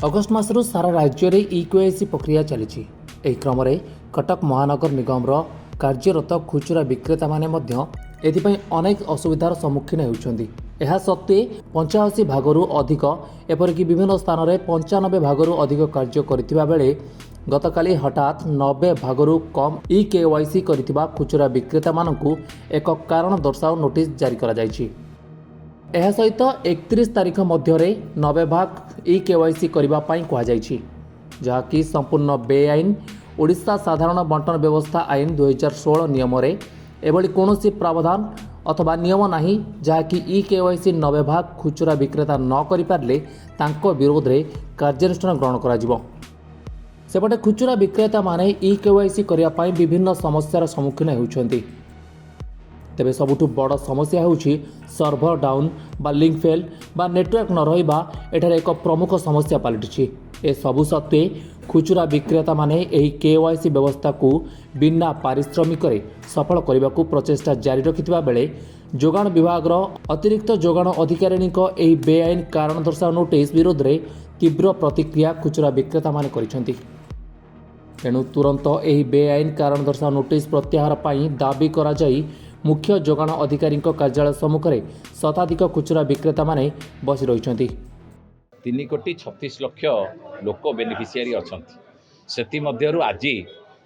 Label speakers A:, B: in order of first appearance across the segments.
A: August मासरू सारा राज्य में इक्यूआईसी प्रक्रिया चली क्रम कटक महानगर निगम कार्यरत खुचुरा विक्रेता माने एथिपाई अनेक असुविधार सम्मुखीन होउछन्ति। एहा सत्वे 85 भागरू अधिक एपरिक विभिन्न स्थान में 95 भागरू अधिक कार्य करथिबा बेले गतकाली हठात 90 भागरू कम इकेवाईसी करथिबा खुचुरा विक्रेता मानकु एक कारण दर्शाओ नोटिस जारी करा जायछि। एहा सहित 31 तारीख मध्य 90 भाग इकेवाईसी करबा पई कहा जायछि, जहाँकि संपूर्ण बेआईन ओडिशा साधारण बंटन व्यवस्था आईन 2016 नियम रे एभली कौनसी प्रावधान अथवा नियम नाही जहाँकि इकेवाईसी 90 भाग खुचुरा विक्रेता न करि पारले तांको विरोध रे कार्यानुष्ठान ग्रहण करा जिवो। सेपटे खुचुरा विक्रेता माने इकेवाईसी करिया पई विभिन्न समस्यार सम्मुखीन होउछन्ति। तेबे सबुठु बड़ समस्या होउछि सर्भर डाउन बा लिंक फेल बा नेटवर्क न रहिबा एठारे एक प्रमुख समस्या पलटिछि। ए सबु सत्वे खुचुरा विक्रेता माने एही केवाईसी व्यवस्था को बिना पारिश्रमिक सफल करने को प्रचेष्टा जारी रखिथिबा बेले जोगाण विभाग अतिरिक्त जोगाण अधिकारिणी एही बेआईन कारण दर्शाओ नोटिस विरोध में तीव्र प्रतिक्रिया खुचुरा विक्रेता माने करिसेंति। तेणु तुरंत एही बेआईन कारण दर्शाओ नोटिस प्रत्याहार पई दाबी करा जाई मुख्य जोगाण अधिकारी कार्यालय सम्मुख में शताधिक खुचुरा विक्रेता माने बसी रहिसेंति।
B: 3,36,00,000 लोक बेनिफिशियरी अछंती। सेति मध्यरु आज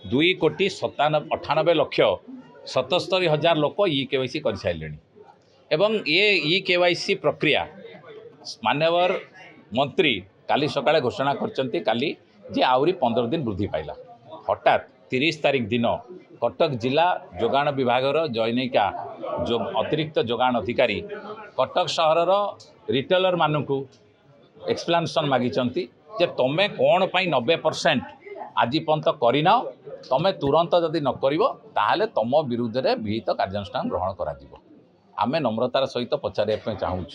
B: 2,98,77,000 लोक इकेवाईसी कर साइलेनी एवं ये इकेवाईसी प्रक्रिया माननीय मंत्री काली सकाळे घोषणा करचंती काली जे आउरी 15 दिन वृद्धि पाइला। हठात 30 तारीख दिन कटक जिला जोगाण विभागर जैनिका जो अतिरिक्त जोगाण अधिकारी कटक सहरर रिटेलर मानकू एक्सप्लेनेशन मागिचंती जे तमे कौन पाई 90% आज पर्यंत करना तमे तुरंत जदि न करिवो ताहाले तम विरुद्ध रे विहित कार्यानुष्ठान ग्रहण करा दिबो। आमे नम्रतार सहित पचारे चाहूँ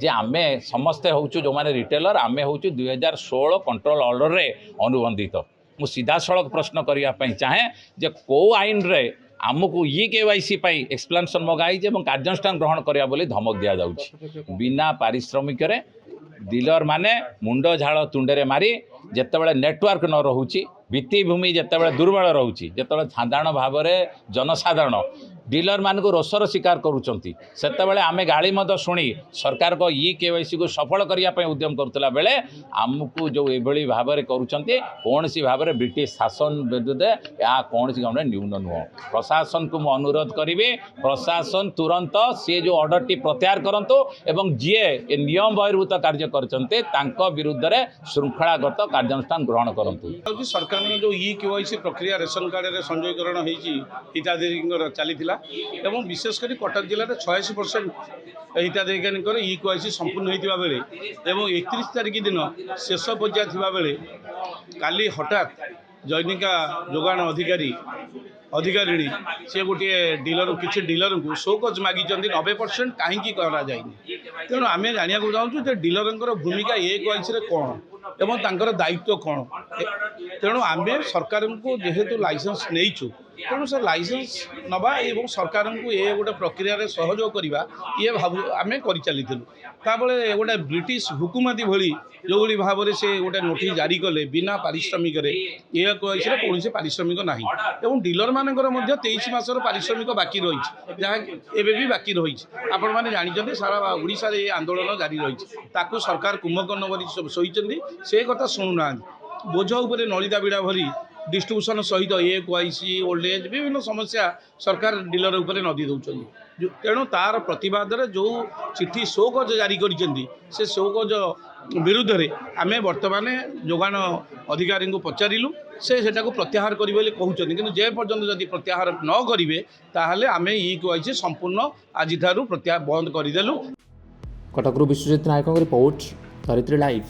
B: जे आमे समस्ते होउछु जो माने रिटेलर आमे होउछु 2016 कंट्रोल ऑर्डर रे अनुबंधित। मु सीधा सड़क प्रश्न करिया पई चाहे जे को आईन रे आमको इकेवाईसी पाई एक्सप्लेनेशन मगाई जे कार्यानुष्ठान ग्रहण करिया बोली धमक दिया जाउछि। बिना पारिश्रमिक रे डीलर माने मुंड झाड़ तुंडे मारी जितेबाला नेटवर्क न रोचे भित्तिभूमि जितेबाला दुर्बल रोचे जितेबाला साधारण भाव में जनसाधारण डीलर मान को रोषर शिकार करुँचे सेतेबाला आमे गाली मत शुणी सरकार को इकेवाईसी को सफल करने उद्यम करुला बेले आमको जो एभली भाव में करुँचे कौन सी भाव में ब्रिटिश शासन विरुद्ध या कौन सी गवर्नमेंट न्यून नुह। प्रशासन को मुझे अनुरोध करी प्रशासन तुरंत सी जो ऑर्डर टी प्रत्याहार करंतु एवं जीए नियम बहिर्भूत कार्य करते विरुद्ध में श्रृंखलागत कार्यानुष्ठान ग्रहण करंतु।
C: सरकार जो इकेवाईसी प्रक्रिया रेशन कार्ड रे संजयकरण हिताधिकारी चली एवं विशेषकर कटक जिले में 86% हिताधिकारी इकेवाईसी संपूर्ण होता बेले एवं 31 तारीख दिन शेष पर्याय थिबा बेले काली हठात जैनिका जोगाण अधिकारिणी सी गोटे डीलर किसी डीलर को शोकज मागी 90% कहीं तेणु आम जाना चाहूँ डीलर भूमिका इकेवाईसी कौन एवं तांकर दायित्व कौन। तेणु आम सरकार को जेहेतु लाइसेंस नहींचु तेणु से लाइसेंस नवा एवं सरकार को ये गोटे प्रक्रिया सहयोग करवा ये भाव आम कर चली गोटे ब्रिटिश हुकुमती भली जो भाव में से गोटे नोटिस जारी कले बिना पारिश्रमिक ये कौन पारिश्रमिक ना एवं डीलर मानकर 23 मासर पारिश्रमिक बाकी रही जहाँ एवं भी बाकी रही आपण मैंने जानते सारा ओडिशा ये आंदोलन जारी रही सरकार कुंभकर्ण बनी शोचती से कथा शुणुना बोझ उपर नलिता बिड़ा भरी डिस्ट्रीब्यूशन सहित इकेवाईसी ओल्ड एज विभिन्न समस्या सरकार डीलर उपर नदी दौरान तेणु तार प्रतिवाद जो चिठी शोकज जारी कर शोकज विरुद्ध में आम बर्तमान जोगाण अधिकारी को पचारू से प्रत्याहार करेंगे कहते कि जे पर्यटन जदि प्रत्याहार न करेंगे ताहले आम इकेवाईसी संपूर्ण आज प्रत्याहार बंद करदेलु।
A: कटकरू विश्वजित नायक रिपोर्ट धरित्री लाइव।